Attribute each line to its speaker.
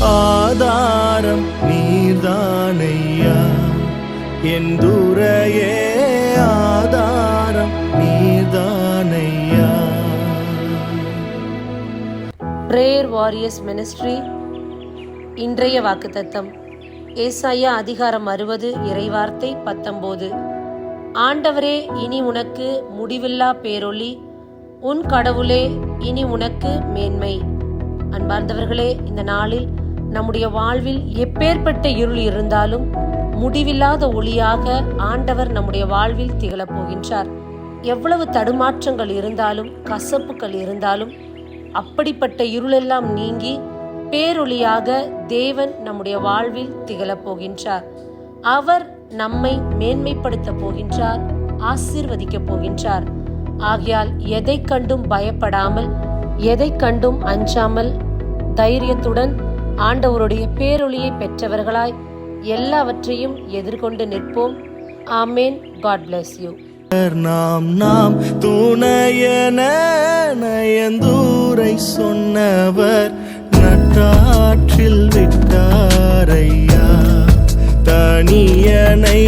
Speaker 1: ஆதாரம் நீர்தானையா, என் துரையே ஆதாரம் நீர்தானையா.
Speaker 2: Prayer warriors ministry. இன்றைய வாக்குத்தத்தம் ஏசாயா அதிகாரம் 60 இறைவார்த்தை 19. ஆண்டவரே, இனி உனக்கு முடிவில்லா பேரொளி, உன் கடவுளே இனி உனக்கு மேன்மை. அன்பார்ந்தவர்களே, இந்த நாளில் நம்முடைய வாழ்வில் எப்பேற்பட்ட இருள் இருந்தாலும் முடிவில்லாத ஒளியாக ஆண்டவர் நம்முடைய வாழ்வில் திகழப் போகின்றார். எவ்வளவு தடுமாற்றங்கள் இருந்தாலும் கசப்புகள் இருந்தாலும் அப்படிப்பட்ட இருளெல்லாம் நீங்கி பேரொளியாக தேவன் நம்முடைய வாழ்வில் திகழப் போகின்றார். அவர் நம்மை மேன்மைப்படுத்த போகின்றார், ஆசீர்வதிக்கப் போகின்றார். ஆகையால் எதை கண்டும் பயப்படாமல், எதை கண்டும் அஞ்சாமல் தைரியத்துடன் ஆண்டவருடைய பேரொளியை பெற்றவர்களாய் எல்லாவற்றையும் எதிர்கொண்டு நிற்போம். ஆமேன். God bless you.
Speaker 1: நாம் துணையன நயந்தூரை சொன்னவர் நட்டாற்றில் விட்டாரையா, தனியனை